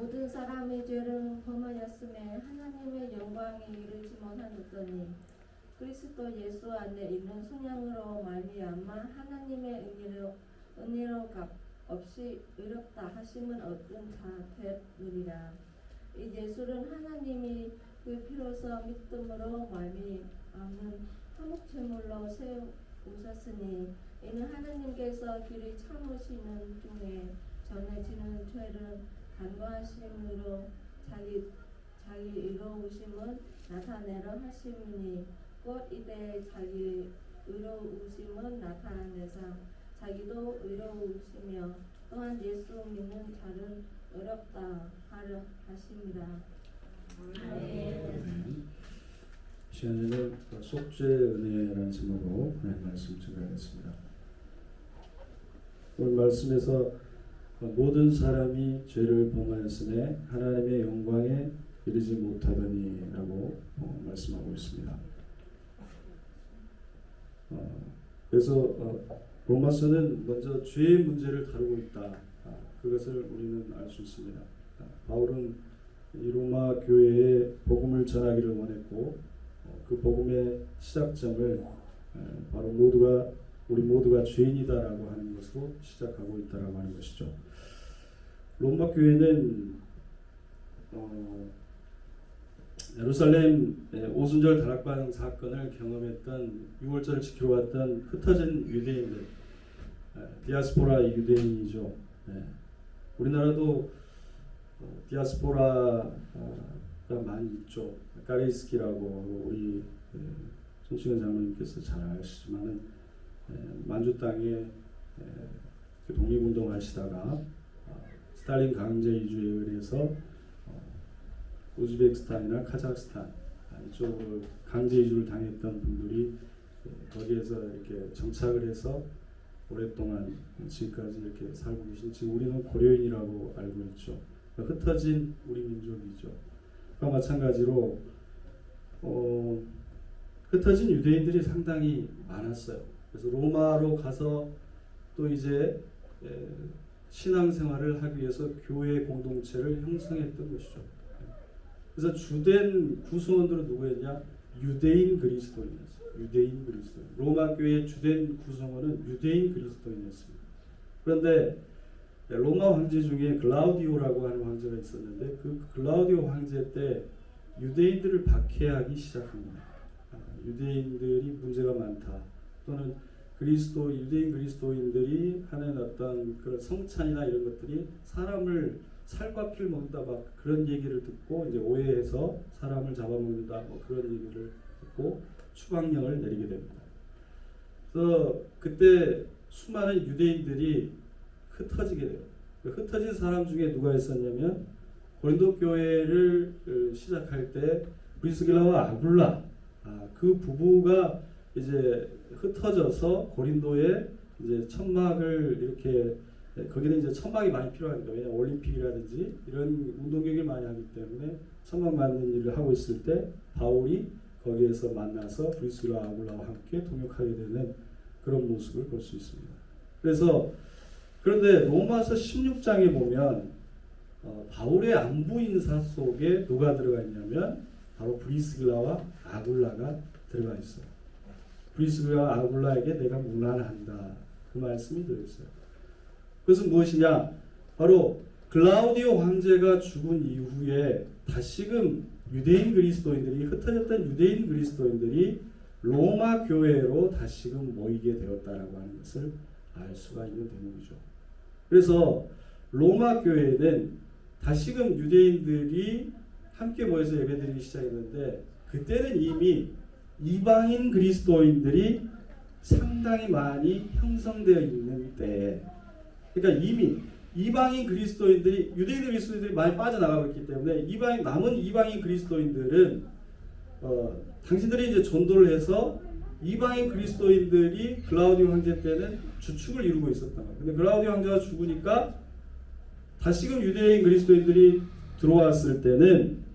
모든 사람이 죄를 범하였음에 하나님의 영광에 이르지 못하였더니 그리스도 예수 안에 있는 성령으로 말미암아 하나님의 은혜로 값 없이 의롭다 하심은 얻은 자 되느니라. 이 예수는 하나님이 그 피로서 믿음으로 말미암은 화목제물로 세우셨으니 이는 하나님께서 길이 참으시는 중에 전해지는 죄를 간과하심으로 자기 의로우심을 나타내려 하심이니 곧 이때 자기 의로우심을 나타내사 자기도 의로우시며 또한 예수 믿는 자를 의롭다 하려 하심이라. 아멘. 시간에는 속죄 은혜라는 제목으로 하나님 말씀 전하겠습니다. 오늘 말씀에서 모든 사람이 죄를 범하였음에 하나님의 영광에 이르지 못하더니라고 말씀하고 있습니다. 그래서 로마서는 먼저 죄의 문제를 다루고 있다. 그것을 우리는 알 수 있습니다. 바울은 이 로마 교회에 복음을 전하기를 원했고 그 복음의 시작점을 바로 우리 모두가 죄인이다라고 하는 것으로 시작하고 있다라고 하는 것이죠. 로마 교회는 예루살렘 오순절 다락방 사건을 경험했던 6월절을 지키러 왔던 흩어진 유대인들, 디아스포라 유대인이죠. 우리나라도 디아스포라가 많이 있죠. 까레이스키라고 우리 손치근 장로님께서 잘 아시지만은 만주 땅에 독립운동 하시다가 스탈린 강제 이주에 의해서 우즈베키스탄이나 카자흐스탄 이쪽으로 강제 이주를 당했던 분들이 거기에서 이렇게 정착을 해서 오랫동안 지금까지 이렇게 살고 계신, 지금 우리는 고려인이라고 알고 있죠. 흩어진 우리 민족이죠. 그와 마찬가지로 흩어진 유대인들이 상당히 많았어요. 그래서 로마로 가서 또 이제 신앙생활을 하기 위해서 교회 공동체를 형성했던 것이죠. 그래서 주된 구성원들은 누구였냐? 유대인 그리스도인이었어요. 유대인 그리스도인. 로마 교회의 주된 구성원은 유대인 그리스도인이었습니다. 그런데 로마 황제 중에 글라우디오라고 하는 황제가 있었는데 그 글라우디오 황제 때 유대인들을 박해하기 시작합니다. 유대인들이 문제가 많다. 또는 유대인 그리스도인들이 하는 어떤 그런 성찬이나 이런 것들이 사람을 살과 피를 먹는다, 막 그런 얘기를 듣고 이제 오해해서 사람을 잡아먹는다, 뭐 그런 얘기를 듣고 추방령을 내리게 됩니다. 그래서 그때 수많은 유대인들이 흩어지게 돼요. 흩어진 사람 중에 누가 있었냐면 고린도 교회를 시작할 때 브리스길라와 아굴라 그 부부가 이제 흩어져서 고린도에 이제 천막을 이렇게, 거기는 이제 천막이 많이 필요하니까, 왜냐하면 올림픽이라든지 이런 운동 경기를 많이 하기 때문에 천막 만드는 일을 하고 있을 때 바울이 거기에서 만나서 브리스길라 아굴라와 함께 동역하게 되는 그런 모습을 볼 수 있습니다. 그런데 로마서 16장에 보면 바울의 안부 인사 속에 누가 들어가 있냐면 바로 브리스길라와 아굴라가 들어가 있어요. 브리스길라와 아굴라에게 내가 문안한다, 그 말씀이 들어있어요. 그것은 무엇이냐? 바로 글라우디오 황제가 죽은 이후에 다시금 유대인 그리스도인들이, 흩어졌던 유대인 그리스도인들이 로마 교회로 다시금 모이게 되었다라고 하는 것을 알 수가 있는 대목이죠. 그래서 로마 교회는 다시금 유대인들이 함께 모여서 예배드리기 시작했는데 그때는 이미 이방인 그리스도인들이 상당히 많이 형성되어 있는 때에, 그러니까 이미 이방인 그리스도인들이, 유대인 그리스도인들이 많이 빠져나가고 있기 때문에 남은 이방인 그리스도인들은 당신들이 이제 전도를 해서 이방인 그리스도인들이 글라우디오 황제 때는 주축을 이루고 있었단 말이에요. 근데 글라우디오 황제가 죽으니까 다시금 유대인 그리스도인들이 들어왔을 때는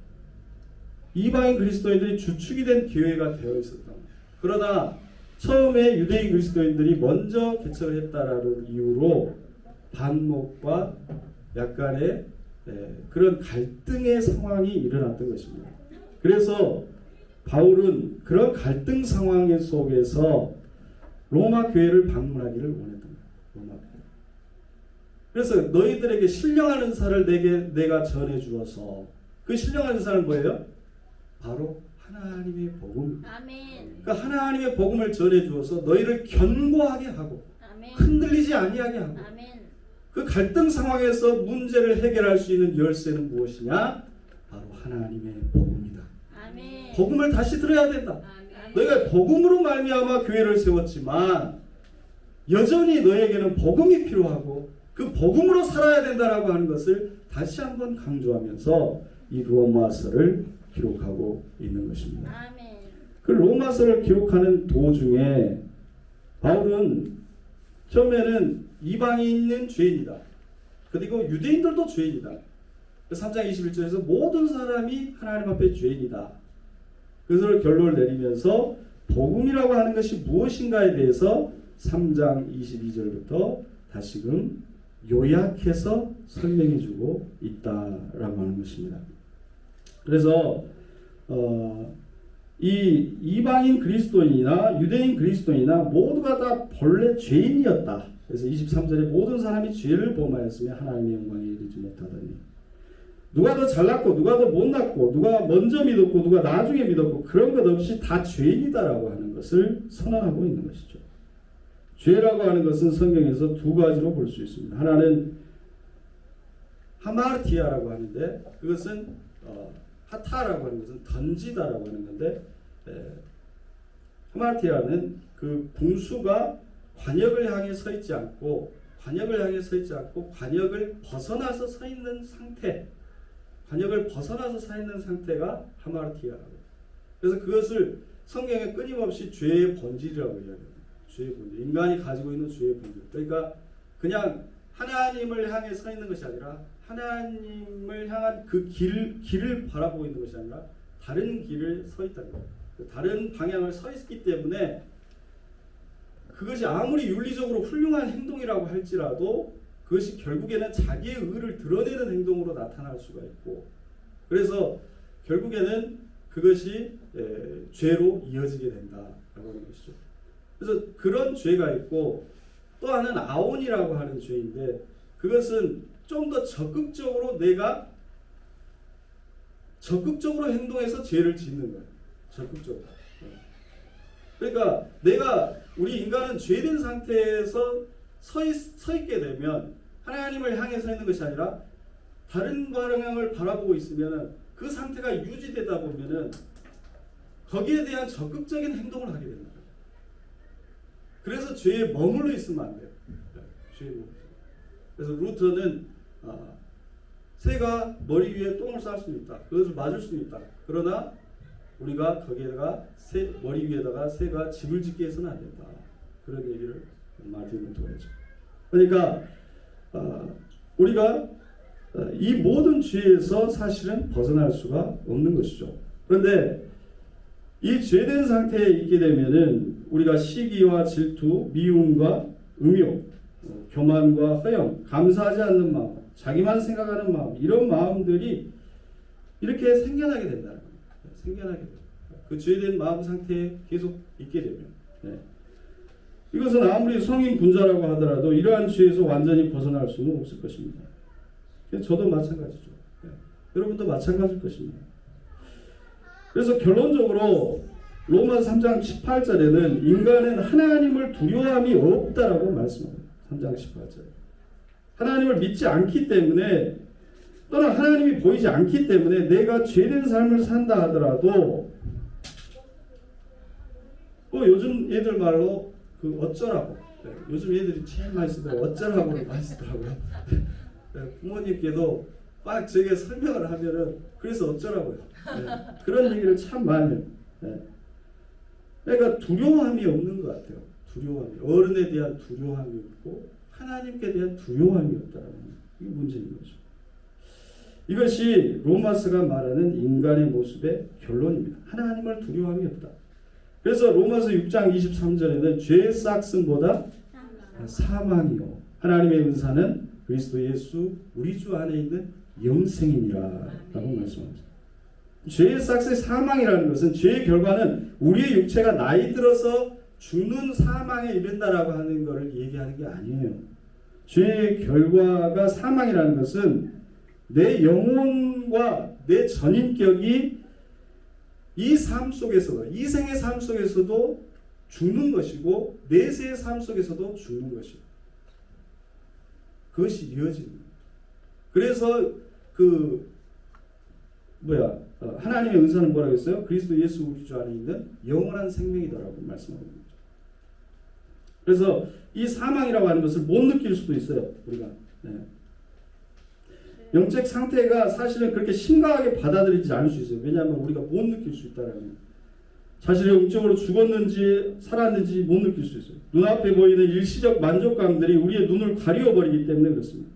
이방인 그리스도인들이 주축이 된 교회가 되어 있었단 말이에요. 그러나 처음에 유대인 그리스도인들이 먼저 개척을 했다라는 이유로 반목과 약간의 그런 갈등의 상황이 일어났던 것입니다. 그래서 바울은 그런 갈등 상황 속에서 로마 교회를 방문하기를 원했던 거예요. 로마 교회. 그래서 너희들에게 신령한 은사를 내가 전해 주어서 그 신령한 은사는 뭐예요? 바로 하나님의 복음. 아멘. 그 하나님의 복음을 전해 주어서 너희를 견고하게 하고 아멘. 흔들리지 아니하게 하고 아멘. 그 갈등 상황에서 문제를 해결할 수 있는 열쇠는 무엇이냐? 바로 하나님의 복음이다. 아멘. 복음을 다시 들어야 된다. 아멘. 너희가 복음으로 말미암아 교회를 세웠지만 여전히 너에게는 복음이 필요하고 그 복음으로 살아야 된다라고 하는 것을 다시 한번 강조하면서 이 로마서를 기록하고 있는 것입니다. 아멘. 그 로마서를 기록하는 도중에 바울은 처음에는 이방인은 죄인이다. 그리고 유대인들도 죄인이다. 3장 21절에서 모든 사람이 하나님 앞에 죄인이다. 그것을 결론을 내리면서 복음이라고 하는 것이 무엇인가에 대해서 3장 22절부터 다시금 요약해서 설명해 주고 있다라고 하는 것입니다. 그래서 이 이방인 그리스도인이나 유대인 그리스도인이나 모두가 다 본래 죄인이었다. 그래서 23절에 모든 사람이 죄를 범하였으며 하나님의 영광에 이르지 못하더니 누가 더 잘났고 누가 더 못났고 누가 먼저 믿었고 누가 나중에 믿었고 그런 것 없이 다 죄인이다라고 하는 것을 선언하고 있는 것이죠. 죄라고 하는 것은 성경에서 두 가지로 볼 수 있습니다. 하나는 하마르티아라고 하는데 그것은 하타라고 하는 것은 던지다라고 하는 건데 하마르티아는 그 궁수가 관역을 향해 서 있지 않고 관역을 벗어나서 서 있는 상태, 관역을 벗어나서 서 있는 상태가 하마르티아라고. 그래서 그것을 성경에 끊임없이 죄의 본질이라고 이야기합니다. 죄의 본질, 인간이 가지고 있는 죄의 본질. 그러니까 그냥 하나님을 향해 서 있는 것이 아니라 하나님을 향한 그 길을 바라보고 있는 것이 아니라 다른 길을 서 있다는 거예요. 다른 방향을 서 있기 때문에 그것이 아무리 윤리적으로 훌륭한 행동이라고 할지라도 그것이 결국에는 자기의 의를 드러내는 행동으로 나타날 수가 있고 그래서 결국에는 그것이 죄로 이어지게 된다라고 하는 것이죠. 그래서 그런 죄가 있고 또 하나는 아온이라고 하는 죄인데 그것은 좀 더 적극적으로 내가 적극적으로 행동해서 죄를 짓는 거예요. 적극적으로. 그러니까 우리 인간은 죄된 상태에서 서 있게 되면 하나님을 향해 서 있는 것이 아니라 다른 방향을 바라보고 있으면 그 상태가 유지되다 보면은 거기에 대한 적극적인 행동을 하게 됩니다. 그래서 죄에 머물러 있으면 안 돼요. 그래서 루터는 새가 머리 위에 똥을 쌀 수는 있다. 그것을 맞을 수는 있다. 그러나 우리가 거기에다가 머리 위에다가 새가 집을 짓게 해서는 안 된다. 그런 얘기를 마틴 루터가 했죠. 그러니까 우리가 이 모든 죄에서 사실은 벗어날 수가 없는 것이죠. 그런데 이 죄된 상태에 있게 되면은 우리가 시기와 질투, 미움과 음욕, 교만과 허영, 감사하지 않는 마음, 자기만 생각하는 마음 이런 마음들이 이렇게 생겨나게 된다는 겁니다. 생겨나게 돼요. 그 죄된 마음 상태에 계속 있게 되면 이것은 아무리 성인 군자라고 하더라도 이러한 죄에서 완전히 벗어날 수는 없을 것입니다. 저도 마찬가지죠. 여러분도 마찬가지일 것입니다. 그래서 결론적으로 로마서 3장 18절에는 인간은 하나님을 두려워함이 없다라고 말씀합니다. 3장 18절. 하나님을 믿지 않기 때문에 또는 하나님이 보이지 않기 때문에 내가 죄된 삶을 산다 하더라도 요즘 애들 말로 그 어쩌라고 요즘 애들이 제일 많이 쓰더라고요. 어쩌라고를 많이 쓰더라고요. 부모님께도 막 저에게 설명을 하면은 그래서 어쩌라고요. 그런 얘기를 참 많이 해요. 그러니까 두려움이 없는 것 같아요. 두려움이 어른에 대한 두려움이 없고 하나님께 대한 두려움이 없다라는 이게 문제인 거죠. 이것이 로마서가 말하는 인간의 모습의 결론입니다. 하나님을 두려움이 없다. 그래서 로마서 6장 23절에는 죄의 싹슨보다 사망이요 하나님의 은사는 그리스도 예수 우리 주 안에 있는 영생이니라라고 말씀합니다. 죄의 삭스 사망이라는 것은 죄의 결과는 우리의 육체가 나이 들어서 죽는 사망에 이른다라고 하는 것을 얘기하는 게 아니에요. 죄의 결과가 사망이라는 것은 내 영혼과 내 전인격이 이 삶 속에서도, 이 생의 삶 속에서도 죽는 것이고 내세의 삶 속에서도 죽는 것이고 그것이 이어지는 거예요. 그래서 하나님의 은사는 뭐라고 했어요? 그리스도 예수 우리 주 안에 있는 영원한 생명이다라고 말씀하고 있죠. 그래서 이 사망이라고 하는 것을 못 느낄 수도 있어요. 우리가 영적 상태가 사실은 그렇게 심각하게 받아들이지 않을 수 있어요. 왜냐하면 우리가 못 느낄 수 있다라는, 자신이 영적으로 죽었는지 살았는지 못 느낄 수 있어요. 눈앞에 보이는 일시적 만족감들이 우리의 눈을 가리워버리기 때문에 그렇습니다.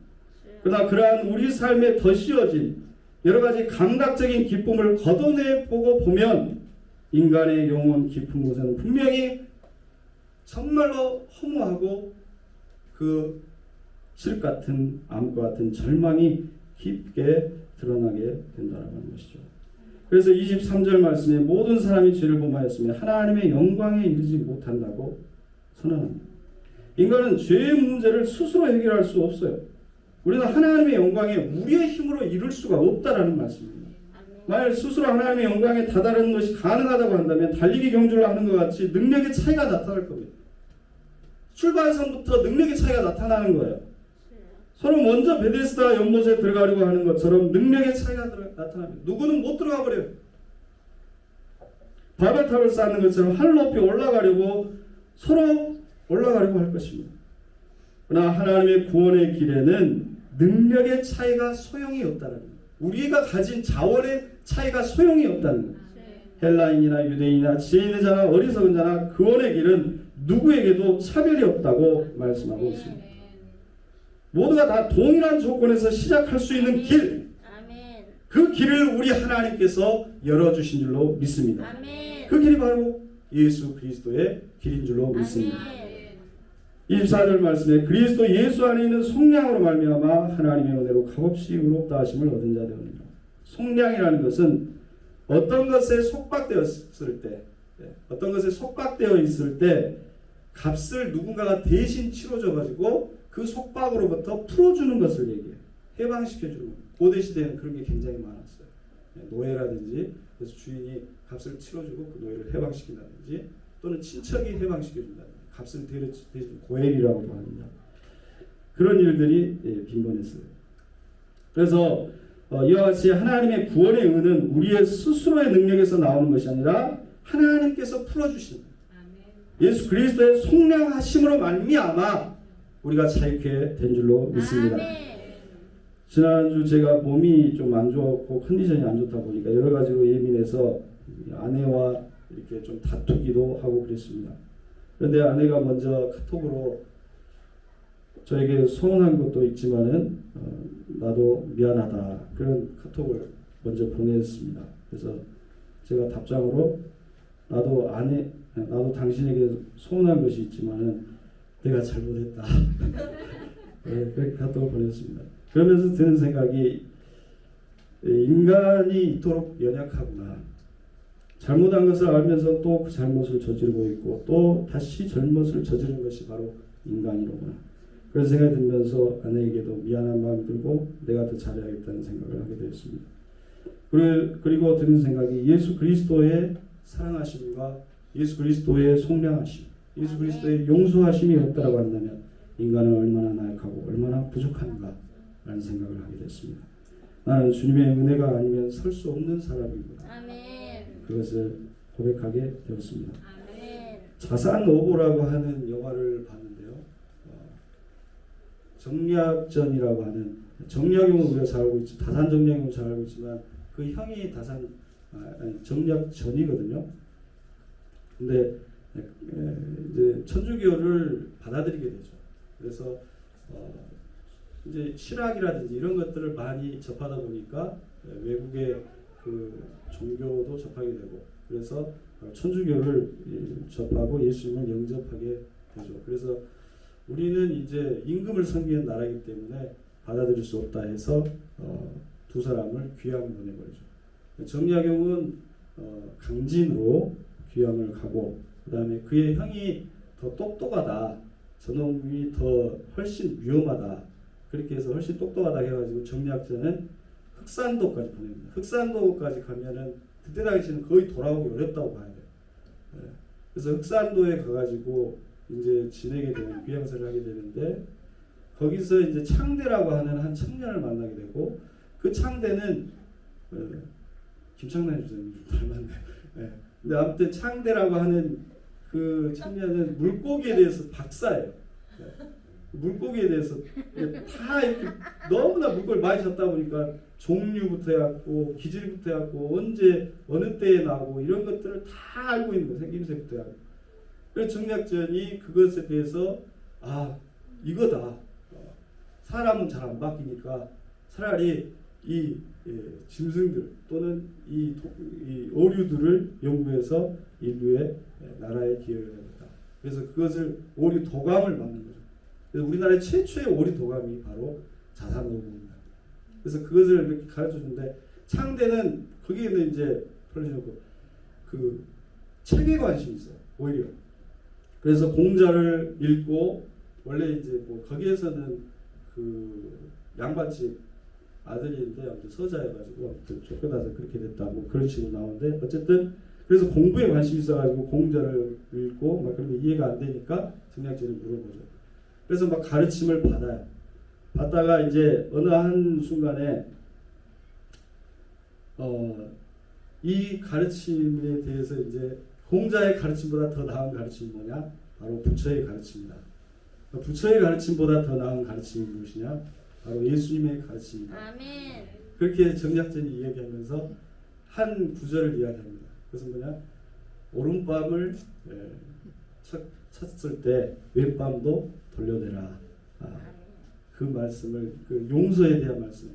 그러나 그러한 우리 삶에 더 씌워진 여러 가지 감각적인 기쁨을 걷어내보고 보면 인간의 영혼 깊은 곳에는 분명히 정말로 허무하고 그 실 같은 암과 같은 절망이 깊게 드러나게 된다는 것이죠. 그래서 23절 말씀에 모든 사람이 죄를 범하였으며 하나님의 영광에 이르지 못한다고 선언합니다. 인간은 죄의 문제를 스스로 해결할 수 없어요. 우리는 하나님의 영광에 우리의 힘으로 이룰 수가 없다라는 말씀입니다. 만약 스스로 하나님의 영광에 다다르는 것이 가능하다고 한다면 달리기 경주를 하는 것 같이 능력의 차이가 나타날 겁니다. 출발선부터 능력의 차이가 나타나는 거예요. 서로 먼저 베데스다 연못에 들어가려고 하는 것처럼 능력의 차이가 나타납니다. 누구는 못 들어가 버려요. 바벨탑을 쌓는 것처럼 하늘 높이 올라가려고 서로 올라가려고 할 것입니다. 그러나 하나님의 구원의 길에는 능력의 차이가 소용이 없다는 거예요. 우리가 가진 자원의 차이가 소용이 없다는 거예요. 헬라인이나 유대인이나 지혜 있는 자나 어리석은 자나 구원의 길은 누구에게도 차별이 없다고 말씀하고 있습니다. 모두가 다 동일한 조건에서 시작할 수 있는 길, 그 길을 우리 하나님께서 열어주신 줄로 믿습니다. 그 길이 바로 예수 그리스도의 길인 줄로 믿습니다. 24절 말씀에 그리스도 예수 안에 있는 속량으로 말미암아 하나님의 은혜로 값없이 의롭다 하심을 얻은 자 되옵니다. 속량이라는 것은 어떤 것에 속박되었을 때, 어떤 것에 속박되어 있을 때 값을 누군가가 대신 치러줘 가지고 그 속박으로부터 풀어주는 것을 얘기해요. 해방시켜주는 것. 고대 시대에는 그런 게 굉장히 많았어요. 노예라든지 그래서 주인이 값을 치러주고 그 노예를 해방시킨다든지 또는 친척이 해방시켜준다든지 값을 대신 고엘이라고도 합니다. 그런 일들이 빈번했어요. 그래서 이와 같이 하나님의 구원의 은은 우리의 스스로의 능력에서 나오는 것이 아니라 하나님께서 풀어주신 예수 그리스도의 속량하심으로 말미암아 우리가 자유케 된 줄로 믿습니다. 지난주 제가 몸이 좀 안 좋았고 컨디션이 안 좋다 보니까 여러 가지로 예민해서 아내와 이렇게 좀 다투기도 하고 그랬습니다. 그런데 아내가 먼저 카톡으로 저에게 소원한 것도 있지만은 나도 미안하다 그런 카톡을 먼저 보냈습니다. 그래서 제가 답장으로 나도 당신에게 소원한 것이 있지만은 내가 잘못했다. 그렇게 카톡을 보냈습니다. 그러면서 드는 생각이 인간이 이토록 연약하구나. 잘못한 것을 알면서 또 그 잘못을 저지르고 있고 또 다시 잘못을 저지르는 것이 바로 인간이로구나. 그런 생각이 들면서 아내에게도 미안한 마음이 들고 내가 더 잘해야겠다는 생각을 하게 되었습니다. 그리고 드는 생각이 예수 그리스도의 사랑하심과 예수 그리스도의 속량하심, 예수 그리스도의 용서하심이 없다라고 한다면 인간은 얼마나 나약하고 얼마나 부족한가 라는 생각을 하게 됐습니다. 나는 주님의 은혜가 아니면 설 수 없는 사람이구나. 그것을 고백하게 되었습니다. 자산 오보라고 하는 영화를 봤는데요. 정략전이라고 하는 정략용은 우리가 잘 알고 있지 다산 정략용은 잘 알고 있지만 그 형이 정략전이거든요. 근데 이제 천주교를 받아들이게 되죠. 그래서 이제 신학이라든지 이런 것들을 많이 접하다 보니까 외국의 그 종교도 접하게 되고 그래서 천주교를 접하고 예수님을 영접하게 되죠. 그래서 우리는 이제 임금을 섬기는 나라이기 때문에 받아들일 수 없다 해서 두 사람을 귀양 보내버리죠. 정약용은 강진으로 귀양을 가고 그 다음에 그의 형이 더 똑똑하다. 저놈이 더 훨씬 위험하다. 그렇게 해서 훨씬 똑똑하다 해가지고 정약전은 흑산도까지 보냅니다. 흑산도까지 가면은 그때 당시에는 거의 돌아오기 어렵다고 봐야 돼요. 예. 그래서 흑산도에 가가지고 이제 지내게 되는 귀양살을 하게 되는데 거기서 이제 창대라고 하는 한 청년을 만나게 되고 그 창대는 김창남 주장님 좀 닮았네. 예. 근데 아무튼 창대라고 하는 그 청년은 물고기에 대해서 박사예요. 예. 물고기에 대해서 다 이렇게 너무나 물고기를 많이 잡다 보니까 종류부터 해갖고 기질부터 해갖고 언제 어느 때에 나고 이런 것들을 다 알고 있는 거예요. 생김새부터 해갖고. 그래서 정약전이 그것에 대해서 이거다. 사람은 잘 안 바뀌니까 차라리 이 짐승들 또는 이 오류들을 연구해서 인류의 나라에 기여를 해야겠다. 그래서 그것을 오류 도감을 만든 거죠. 그래서 우리나라의 최초의 오류 도감이 바로 자산오구입니다. 그래서 그것을 이렇게 가르쳐 주는데 창대는 거기에는 이제 그 책에 관심이 있어요. 오히려. 그래서 공자를 읽고 원래 이제 뭐 거기에서는 그 양반집 아들인데 아무튼 서자여가지고 아무튼 쫓겨나서 그렇게 됐다 뭐 그런 식으로 나오는데 어쨌든 그래서 공부에 관심이 있어가지고 공자를 읽고 막 그런데 이해가 안 되니까 정약전이 물어보죠. 그래서 막 가르침을 받아요. 받다가 이제 어느 한 순간에 이 가르침에 대해서 이제 공자의 가르침보다 더 나은 가르침이 뭐냐? 바로 부처의 가르침이다. 부처의 가르침보다 더 나은 가르침이 무엇이냐? 바로 예수님의 가르침이다. 아멘. 그렇게 정약전이 이야기하면서 한 구절을 이야기합니다. 그래서 뭐냐? 오른밤을 쳤을 때 왼밤도 돌려내라. 그 말씀을 그 용서에 대한 말씀.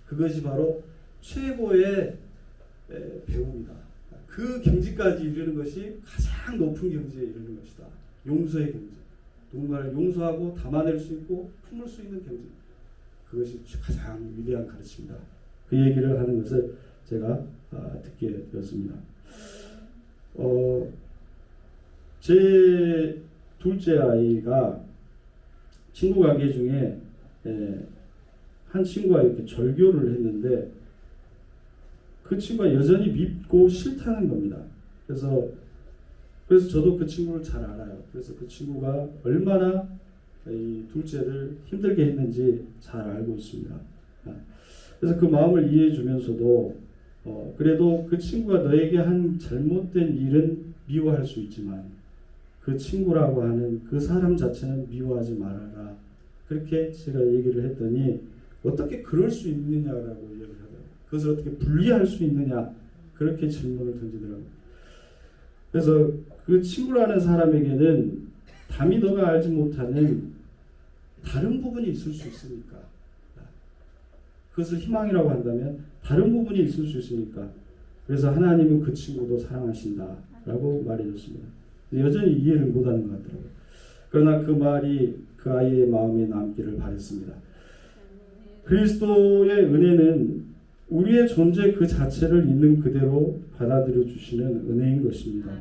그것이 바로 최고의 배움이다. 그 경지까지 이르는 것이 가장 높은 경지에 이르는 것이다. 용서의 경지. 누군가를 용서하고 담아낼 수 있고 품을 수 있는 경지. 그것이 가장 위대한 가르침이다. 그 얘기를 하는 것을 제가 듣게 되었습니다. 제 둘째 아이가 친구 관계 중에 한 친구가 이렇게 절교를 했는데 그 친구가 여전히 믿고 싫다는 겁니다. 그래서 저도 그 친구를 잘 알아요. 그래서 그 친구가 얼마나 이 둘째를 힘들게 했는지 잘 알고 있습니다. 그래서 그 마음을 이해해 주면서도 그래도 그 친구가 너에게 한 잘못된 일은 미워할 수 있지만 그 친구라고 하는 그 사람 자체는 미워하지 말아라. 그렇게 제가 얘기를 했더니 어떻게 그럴 수 있느냐라고 얘기를 하더라고요. 그것을 어떻게 분리할 수 있느냐 그렇게 질문을 던지더라고요. 그래서 그 친구라는 사람에게는 담이 너가 알지 못하는 다른 부분이 있을 수 있으니까 그것을 희망이라고 한다면 다른 부분이 있을 수 있으니까 그래서 하나님은 그 친구도 사랑하신다라고 말해줬습니다. 여전히 이해를 못하는 것 같더라고요. 그러나 그 말이 그 아이의 마음에 남기를 바랬습니다. 그리스도의 은혜는 우리의 존재 그 자체를 있는 그대로 받아들여 주시는 은혜인 것입니다.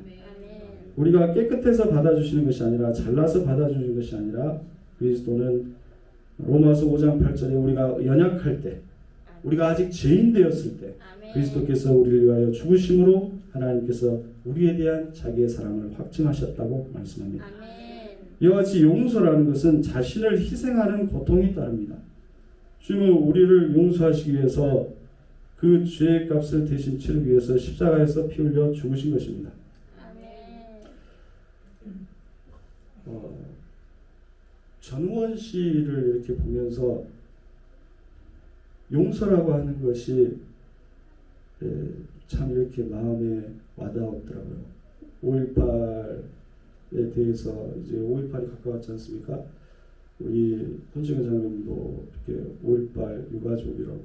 우리가 깨끗해서 받아주시는 것이 아니라 잘나서 받아주는 것이 아니라 그리스도는 로마서 5장 8절에 우리가 연약할 때 우리가 아직 죄인 되었을 때 그리스도께서 우리를 위하여 죽으심으로 하나님께서 우리에 대한 자기의 사랑을 확증하셨다고 말씀합니다. 이와 같이 용서라는 것은 자신을 희생하는 고통이 따릅니다. 주님은 우리를 용서하시기 위해서 그 죄의 값을 대신 치르기 위해서 십자가에서 피 흘려 죽으신 것입니다. 전우원 씨를 이렇게 보면서 용서라고 하는 것이 참 이렇게 마음에 와닿았더라고요. 5.18에 대해서 이제 5.18이 가까웠지 않습니까? 우리 손정현 장로님도 이렇게 5.18 유가족이라고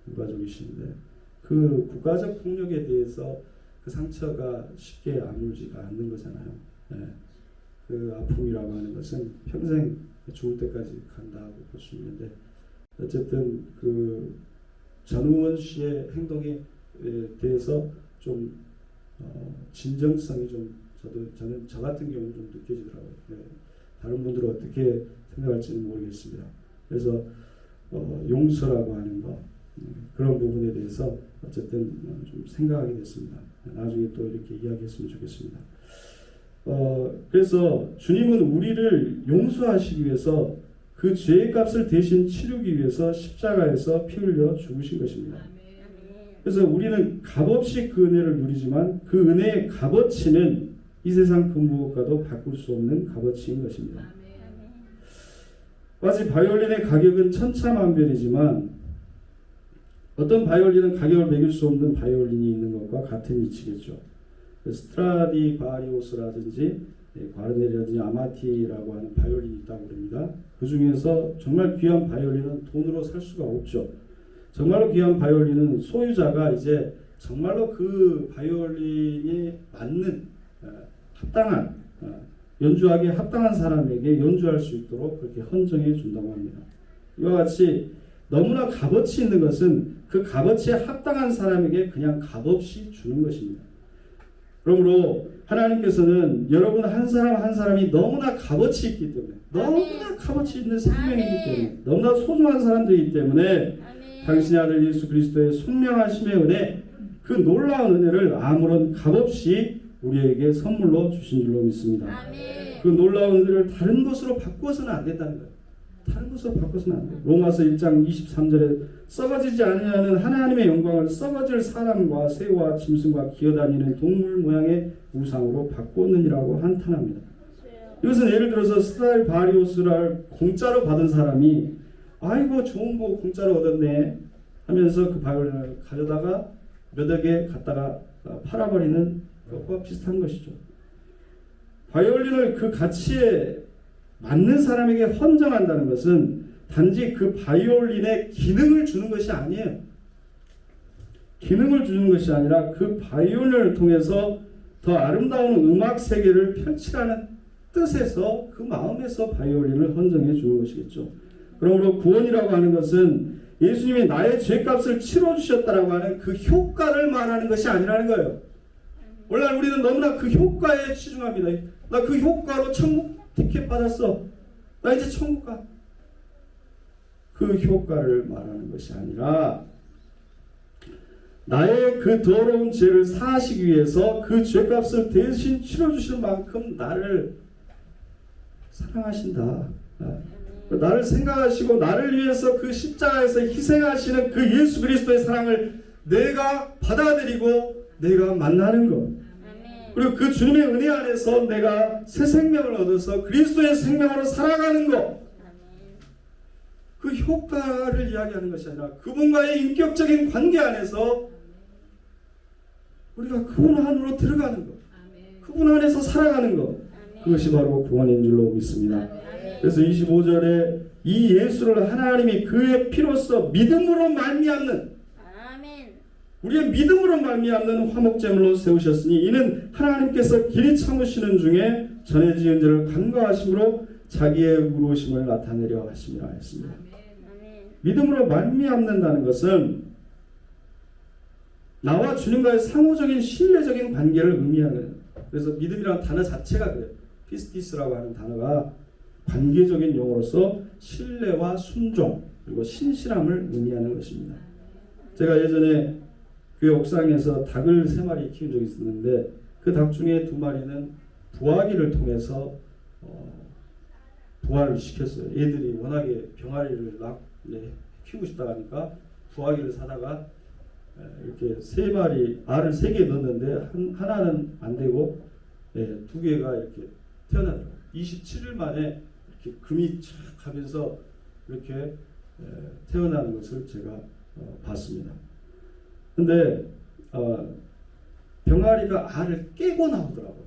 유가족이신데 그 국가적 폭력에 대해서 그 상처가 쉽게 아물지가 않는 거잖아요. 네. 그 아픔이라고 하는 것은 평생 죽을 때까지 간다고 볼 수 있는데, 어쨌든 그 전우원 씨의 행동에 대해서 좀 진정성이 좀 저는 저 같은 경우는 좀 느껴지더라고요. 네. 다른 분들은 어떻게 생각할지는 모르겠습니다. 그래서 용서라고 하는 거, 그런 부분에 대해서 어쨌든 좀 생각하게 됐습니다. 나중에 또 이렇게 이야기했으면 좋겠습니다. 그래서 주님은 우리를 용서하시기 위해서 그 죄의 값을 대신 치르기 위해서 십자가에서 피 흘려 죽으신 것입니다. 그래서 우리는 값없이 그 은혜를 누리지만 그 은혜의 값어치는 이 세상 그 무엇과도 바꿀 수 없는 값어치인 것입니다. 마치 바이올린의 가격은 천차만별이지만 어떤 바이올린은 가격을 매길 수 없는 바이올린이 있는 것과 같은 이치겠죠. 스트라디바리우스라든지 과르네리라든지 아마티라고 하는 바이올린이 있다고 합니다. 그 중에서 정말 귀한 바이올린은 돈으로 살 수가 없죠. 정말로 귀한 바이올린은 소유자가 이제 정말로 그 바이올린이 맞는 합당한 연주하기에 합당한 사람에게 연주할 수 있도록 그렇게 헌정해 준다고 합니다. 이와 같이 너무나 값어치 있는 것은 그 값어치에 합당한 사람에게 그냥 값없이 주는 것입니다. 그러므로 하나님께서는 여러분 한 사람 한 사람이 너무나 값어치 있기 때문에, 너무나 값어치 있는 생명이기 때문에, 너무나 소중한 사람들이기 때문에 당신의 아들 예수 그리스도의 손명하심의 은혜, 그 놀라운 은혜를 아무런 값없이 우리에게 선물로 주신 줄로 믿습니다. 그 놀라운 은혜를 다른 것으로 바꾸어서는 안 된다는 거예요. 다른 것으로 바꿔서는 안 돼요. 로마서 1장 23절에 썩어지지 않으려는 하나님의 영광을 썩어질 사람과 새와 짐승과 기어다니는 동물 모양의 우상으로 바꾸느니라고 한탄합니다. 이것은 예를 들어서 스트라디바리우스를 공짜로 받은 사람이 아이고 좋은 거 공짜로 얻었네 하면서 그 바이올린을 가져다가 몇억 개 갖다가 팔아버리는 것과 비슷한 것이죠. 바이올린을 그 가치에 맞는 사람에게 헌정한다는 것은 단지 그 바이올린의 기능을 주는 것이 아니에요. 기능을 주는 것이 아니라 그 바이올린을 통해서 더 아름다운 음악 세계를 펼치라는 뜻에서, 그 마음에서 바이올린을 헌정해 주는 것이겠죠. 그러므로 구원이라고 하는 것은 예수님이 나의 죄값을 치러주셨다라고 하는 그 효과를 말하는 것이 아니라는 거예요. 원래 우리는 너무나 그 효과에 치중합니다. 나 그 효과로 천국 티켓 받았어. 나 이제 천국 가. 그 효과를 말하는 것이 아니라 나의 그 더러운 죄를 사하시기 위해서 그 죄값을 대신 치러주실 만큼 나를 사랑하신다. 나를 생각하시고 나를 위해서 그 십자가에서 희생하시는 그 예수 그리스도의 사랑을 내가 받아들이고 내가 만나는 것. 그리고 그 주님의 은혜 안에서 내가 새 생명을 얻어서 그리스도의 생명으로 살아가는 것. 그 효과를 이야기하는 것이 아니라 그분과의 인격적인 관계 안에서 우리가 그분 안으로 들어가는 것. 그분 안에서 살아가는 것. 그것이 바로 구원인 줄로 믿습니다. 그래서 25절에 이 예수를 하나님이 그의 피로써 믿음으로 말미암는, 우리의 믿음으로 말미암는 화목제물로 세우셨으니 이는 하나님께서 길이 참으시는 중에 전에 지은 죄를 간과하심으로 자기의 의로우심을 나타내려 하심이라 했습니다. 믿음으로 말미암는다는 것은 나와 주님과의 상호적인 신뢰적인 관계를 의미하는 거예요. 그래서 믿음이라는 단어 자체가 그래요. 피스티스라고 하는 단어가 관계적인 용어로서 신뢰와 순종 그리고 신실함을 의미하는 것입니다. 제가 예전에 교회 옥상에서 닭을 3마리 키운 적이 있었는데 그 닭 중에 2마리는 부화기를 통해서 부화를 시켰어요. 애들이 워낙에 병아리를 키우고 싶다 하니까 부화기를 사다가 이렇게 3마리 알을 3개 넣었는데 하나는 안 되고 2개가 이렇게 태어나더라고요. 27일 만에 이렇게 금이 착 하면서 이렇게 태어나는 것을 제가 봤습니다. 근데 병아리가 알을 깨고 나오더라고요.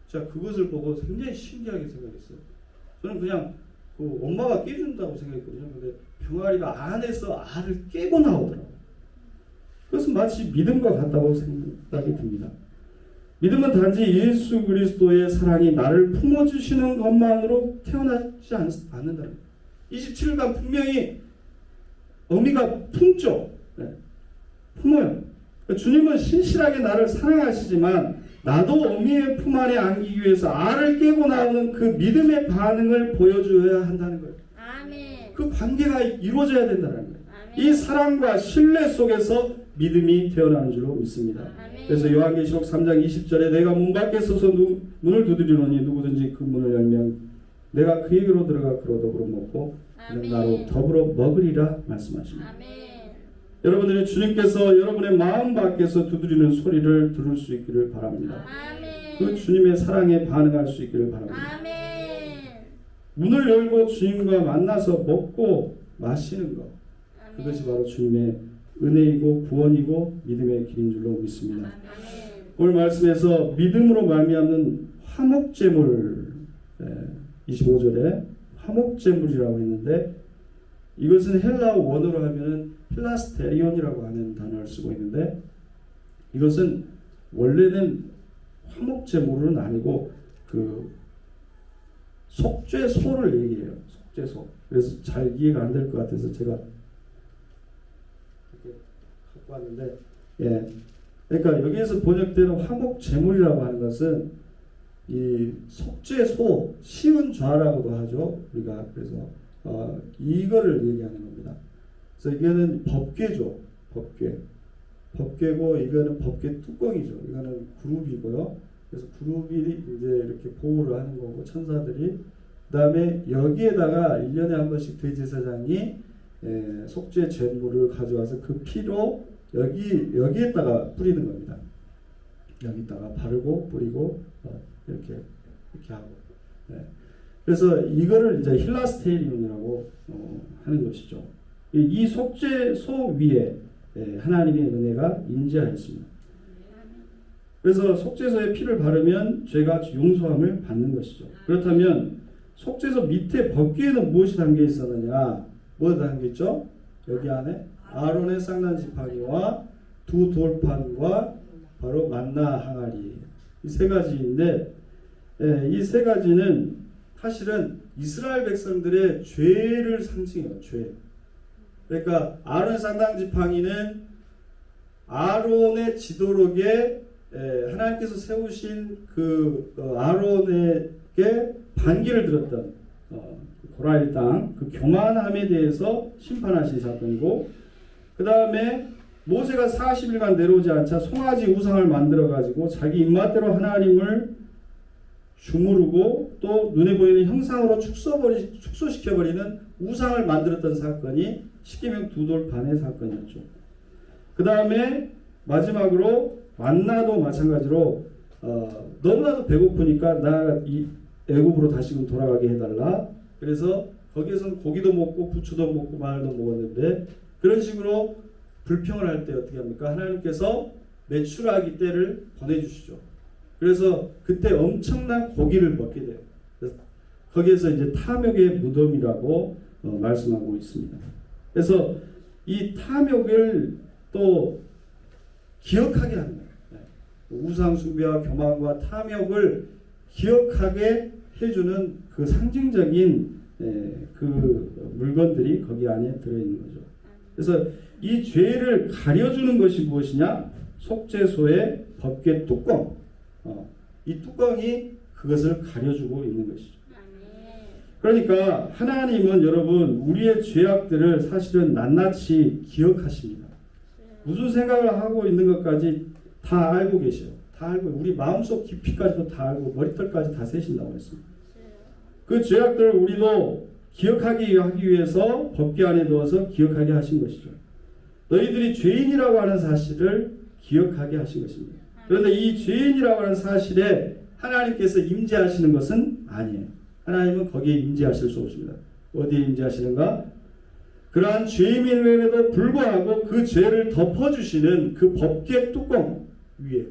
제가 그것을 보고 굉장히 신기하게 생각했어요. 저는 그냥 그 엄마가 깨준다고 생각했거든요. 근데 병아리가 안에서 알을 깨고 나오더라고요. 그것은 마치 믿음과 같다고 생각이 듭니다. 믿음은 단지 예수 그리스도의 사랑이 나를 품어주시는 것만으로 태어나지 않는다는 거예요. 27일간 분명히 어미가 품죠. 네. 품어요. 주님은 신실하게 나를 사랑하시지만 나도 어미의 품 안에 안기기 위해서 알을 깨고 나오는 그 믿음의 반응을 보여줘야 한다는 거예요. 아멘. 그 관계가 이루어져야 된다는 거예요. 아멘. 이 사랑과 신뢰 속에서 믿음이 태어나는 줄로 믿습니다. 아멘. 그래서 요한계시록 3장 20절에 내가 문 밖에 서서 문을 두드리노니 누구든지 그 문을 열면 내가 그에게로 들어가 그로 더불어 먹고 그는 나로 더불어 먹으리라 말씀하십니다. 아멘. 여러분들이 주님께서 여러분의 마음 밖에서 두드리는 소리를 들을 수 있기를 바랍니다. 아멘. 그 주님의 사랑에 반응할 수 있기를 바랍니다. 아멘. 문을 열고 주님과 만나서 먹고 마시는 것, 그것이 바로 주님의 은혜이고 구원이고 믿음의 길인 줄로 믿습니다. 아멘. 오늘 말씀에서 믿음으로 말미암는 화목제물, 25절에 화목제물이라고 했는데 이것은 헬라어 원어로 하면 힐라스테리온이라고 하는 단어를 쓰고 있는데 이것은 원래는 화목제물은 아니고 그 속죄소를 얘기해요. 속죄소. 그래서 잘 이해가 안 될 것 같아서 제가 이렇게 갖고 왔는데, 그러니까 여기에서 번역되는 화목제물이라고 하는 것은 이 속죄소, 쉬운 좌라고도 하죠. 우리가 그래서 이거를 얘기하는 겁니다. 그래서 이거는 법궤죠. 법궤고 이거는 법궤 뚜껑이죠. 이거는 그룹이고요. 그래서 그룹이 이제 이렇게 보호를 하는 거고 천사들이 그 다음에 여기에다가 1년에 한 번씩 대제사장이 속죄 제물을 가져와서 그 피로 여기에다가 뿌리는 겁니다. 여기다가 바르고 뿌리고 이렇게 하고. 그래서 이거를 이제 힐라스테리온이라고 하는 것이죠. 이 속죄소 위에 하나님의 은혜가 임재하였습니다. 그래서 속죄소에 피를 바르면 죄가 용서함을 받는 것이죠. 그렇다면 속죄소 밑에 법궤에는 무엇이 담겨 있었느냐? 뭐가 담겨 있죠? 여기 안에 아론의 쌍난 지팡이와 두 돌판과 바로 만나 항아리, 이 세 가지인데 이 세 가지는 사실은 이스라엘 백성들의 죄를 상징해요. 죄. 그러니까 아론의 쌍난 지팡이는 아론의 지도록에 하나님께서 세우신 그 아론에게 반기를 들었던 고라일 땅 그 교만함에 대해서 심판하신 사건이고, 그 다음에 모세가 40일간 내려오지 않자 송아지 우상을 만들어 가지고 자기 입맛대로 하나님을 주무르고 또 눈에 보이는 형상으로 축소시켜버리는 우상을 만들었던 사건이 십계명 두 돌판의 사건이었죠. 그 다음에 마지막으로 만나도 마찬가지로 너무나도 배고프니까 나 이 애굽으로 다시금 돌아가게 해달라. 그래서 거기에서는 고기도 먹고 부추도 먹고 마늘도 먹었는데 그런 식으로 불평을 할 때 어떻게 합니까? 하나님께서 메추라기 때를 보내주시죠. 그래서 그때 엄청난 고기를 먹게 돼요. 그래서 거기에서 이제 탐욕의 무덤이라고 말씀하고 있습니다. 그래서 이 탐욕을 또 기억하게 하는 거예요. 우상 숭배와 교만과 탐욕을 기억하게 해주는 그 상징적인 그 물건들이 거기 안에 들어있는 거죠. 그래서 이 죄를 가려주는 것이 무엇이냐? 속죄소의 법궤 뚜껑. 이 뚜껑이 그것을 가려주고 있는 것이죠. 그러니까 하나님은 여러분 우리의 죄악들을 사실은 낱낱이 기억하십니다. 무슨 생각을 하고 있는 것까지 다 알고 계셔요. 다 알고 우리 마음속 깊이까지도 다 알고 머리털까지 다 세신다고 했습니다. 그 죄악들을 우리도 기억하기 하기 위해서 법궤 안에 넣어서 기억하게 하신 것이죠. 너희들이 죄인이라고 하는 사실을 기억하게 하신 것입니다. 그런데 이 죄인이라고 하는 사실에 하나님께서 임재하시는 것은 아니에요. 하나님은 거기에 임재하실 수 없습니다. 어디에 임재하시는가? 그러한 죄인임에도 불구하고 그 죄를 덮어주시는 그 법궤 뚜껑 위에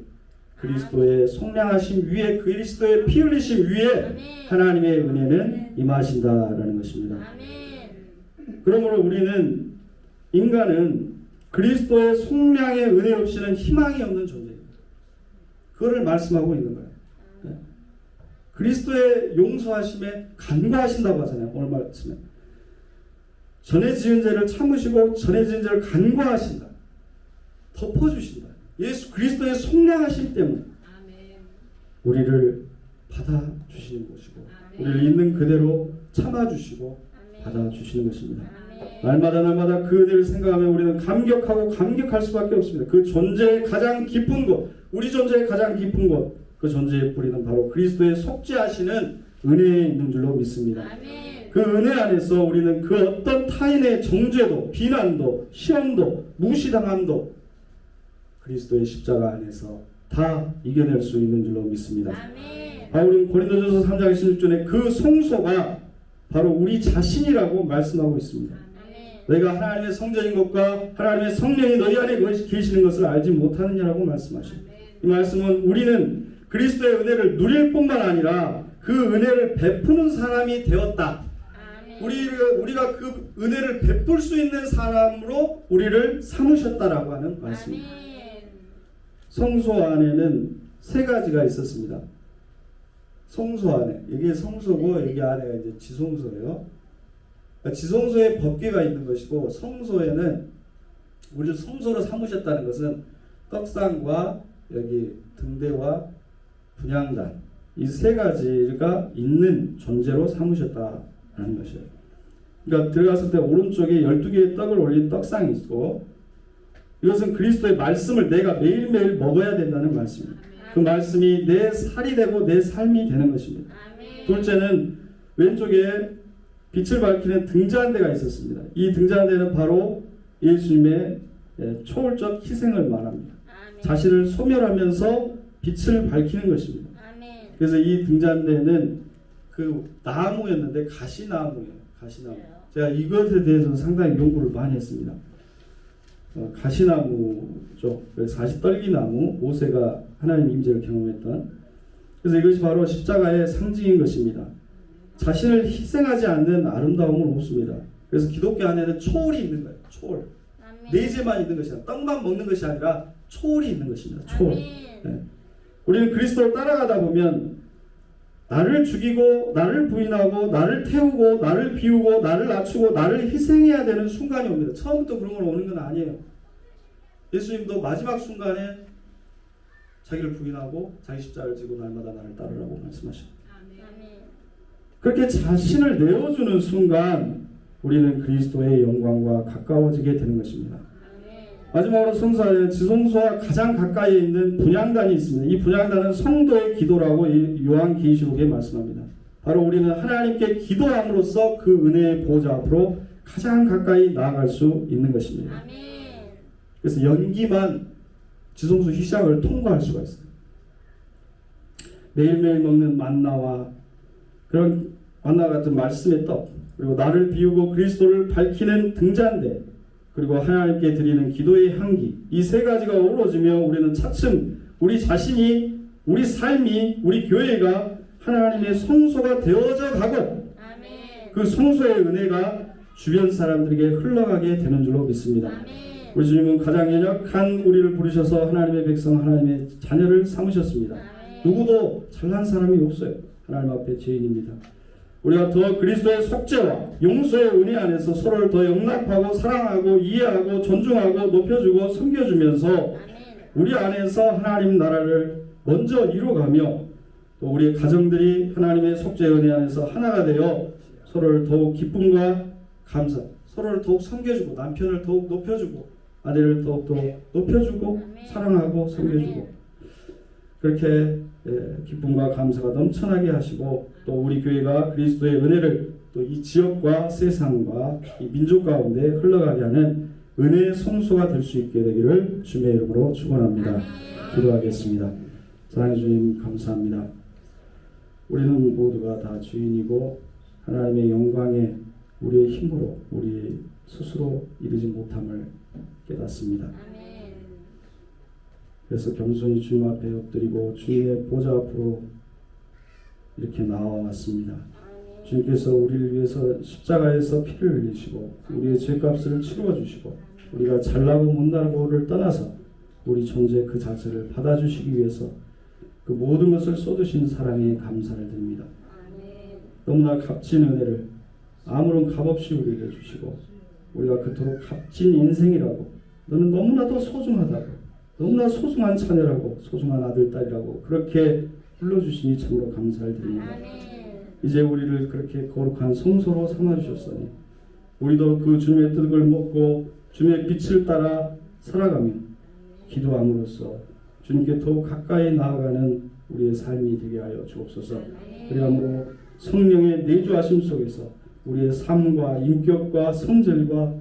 그리스도의 속량하심 위에 그리스도의 피 흘리심 위에 하나님의 은혜는 임하신다라는 것입니다. 그러므로 우리는 인간은 그리스도의 속량의 은혜 없이는 희망이 없는 존재입니다. 그거를 말씀하고 있는 거예요. 네. 그리스도의 용서하심에 간구하신다고 하잖아요. 오늘 말씀에 전에 지은 죄를 참으시고 전에 지은 죄를 간구하신다. 덮어주신다. 예수 그리스도의 속량하심 때문에 우리를 받아주시는 것이고 우리를 있는 그대로 참아주시고 받아주시는 것입니다. 날마다 그 은혜를 생각하면 우리는 감격하고 감격할 수밖에 없습니다. 그 존재의 가장 깊은 곳, 우리 존재의 가장 깊은 곳, 그 존재의 뿌리는 바로 그리스도의 속죄하시는 은혜에 있는 줄로 믿습니다. 그 은혜 안에서 우리는 그 어떤 타인의 정죄도, 비난도, 시험도, 무시당함도 그리스도의 십자가 안에서 다 이겨낼 수 있는 줄로 믿습니다. 바울은 고린도전서 3장 16절에 그 성소가 바로 우리 자신이라고 말씀하고 있습니다. 내가 하나님의 성전인 것과 하나님의 성령이 너희 안에 계시는 것을 알지 못하느냐라고 말씀하십니다. 이 말씀은 우리는 그리스도의 은혜를 누릴 뿐만 아니라 그 은혜를 베푸는 사람이 되었다. 우리가 그 은혜를 베풀 수 있는 사람으로 우리를 삼으셨다라고 하는 말씀입니다. 성소 안에는 세 가지가 있었습니다. 성소 안에, 이게 성소고 여기 안에가 이제 지성소예요. 그러니까 지성소에 법궤가 있는 것이고 성소에는 우리를 성소로 삼으셨다는 것은 떡상과 여기 등대와 분향단 이 세 가지가 있는 존재로 삼으셨다는 것이에요. 그러니까 들어갔을 때 오른쪽에 12개의 떡을 올린 떡상이 있고 이것은 그리스도의 말씀을 내가 매일매일 먹어야 된다는 말씀입니다. 그 말씀이 내 살이 되고 내 삶이 되는 것입니다. 둘째는 왼쪽에 빛을 밝히는 등잔대가 있었습니다. 이 등잔대는 바로 예수님의 초월적 희생을 말합니다. 자신을 소멸하면서 빛을 밝히는 것입니다. 그래서 이 등잔대는 그 나무였는데 가시나무예요. 가시나무. 제가 이것에 대해서는 상당히 연구를 많이 했습니다. 가시나무죠. 사시떨기나무, 모세가 하나님 임재를 경험했던. 그래서 이것이 바로 십자가의 상징인 것입니다. 자신을 희생하지 않는 아름다움은 없습니다. 그래서 기독교 안에는 초월이 있는 거예요. 초월. 내재만 있는 것이 아니라 떡만 먹는 것이 아니라 초월이 있는 것입니다. 초월. 네. 우리는 그리스도를 따라가다 보면 나를 죽이고 나를 부인하고 나를 태우고 나를 비우고 나를 낮추고 나를 희생해야 되는 순간이 옵니다. 처음부터 그런 건 오는 건 아니에요. 예수님도 마지막 순간에 자기를 부인하고 자기 십자가를 지고 날마다 나를 따르라고 말씀하십니다. 그렇게 자신을 내어주는 순간 우리는 그리스도의 영광과 가까워지게 되는 것입니다. 마지막으로 성소 안에는 지성소와 가장 가까이에 있는 분향단이 있습니다. 이 분향단은 성도의 기도라고 요한계시록에 말씀합니다. 바로 우리는 하나님께 기도함으로써 그 은혜의 보좌 앞으로 가장 가까이 나아갈 수 있는 것입니다. 그래서 연기만 지성소 휘장을 통과할 수가 있어요. 매일매일 먹는 만나와 그런 만나 같은 말씀의 떡, 그리고 나를 비우고 그리스도를 밝히는 등잔대, 그리고 하나님께 드리는 기도의 향기, 이 세 가지가 어우러지며 우리는 차츰 우리 자신이, 우리 삶이, 우리 교회가 하나님의 성소가 되어져 가고 그 성소의 은혜가 주변 사람들에게 흘러가게 되는 줄로 믿습니다. 우리 주님은 가장 연약한 우리를 부르셔서 하나님의 백성, 하나님의 자녀를 삼으셨습니다. 누구도 잘난 사람이 없어요. 하나님 앞에 죄인입니다. 우리가 더 그리스도의 속죄와 용서의 은혜 안에서 서로를 더 용납하고 사랑하고 이해하고 존중하고 높여주고 섬겨주면서 우리 안에서 하나님 나라를 먼저 이루어가며 또 우리의 가정들이 하나님의 속죄의 은혜 안에서 하나가 되어 서로를 더욱 기쁨과 감사, 서로를 더욱 섬겨주고 남편을 더욱 높여주고 아내를 더욱 높여주고 사랑하고 섬겨주고 그렇게 기쁨과 감사가 넘쳐나게 하시고 또 우리 교회가 그리스도의 은혜를 또 이 지역과 세상과 이 민족 가운데 흘러가게 하는 은혜의 성소가 될 수 있게 되기를 주님의 이름으로 축원합니다. 기도하겠습니다. 사랑해 주님 감사합니다. 우리는 모두가 다 주인이고 하나님의 영광에 우리의 힘으로 우리 스스로 이르지 못함을 깨닫습니다. 그래서 겸손히 주님 앞에 엎드리고 주님의 보좌 앞으로 이렇게 나와왔습니다. 주님께서 우리를 위해서 십자가에서 피를 흘리시고 우리의 죄값을 치루어 주시고 우리가 잘나고 못나고를 떠나서 우리 존재 그 자체를 받아주시기 위해서 그 모든 것을 쏟으신 사랑에 감사를 드립니다. 아멘. 너무나 값진 은혜를 아무런 값없이 우리에게 주시고 우리가 그토록 값진 인생이라고 너는 너무나도 소중하다고 너무나 소중한 자녀라고 소중한 아들 딸이라고 그렇게 불러주시니 참으로 감사를 드립니다. 아멘. 이제 우리를 그렇게 거룩한 성소로 삼아주셨으니 우리도 그 주님의 뜻을 먹고 주님의 빛을 따라 살아가며 기도함으로써 주님께 더욱 가까이 나아가는 우리의 삶이 되게 하여 주옵소서. 그리함으로 성령의 내주하심 속에서 우리의 삶과 인격과 성질과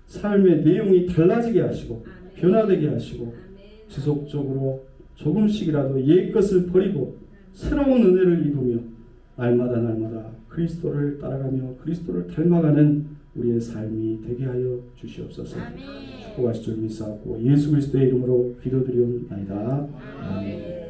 삶의 내용이 달라지게 하시고 변화되게 하시고 지속적으로 조금씩이라도 옛 것을 버리고 새로운 은혜를 입으며 날마다 그리스도를 따라가며 그리스도를 닮아가는 우리의 삶이 되게 하여 주시옵소서. 축복하실 줄 믿사옵고 예수 그리스도의 이름으로 기도드리옵나이다. 아멘.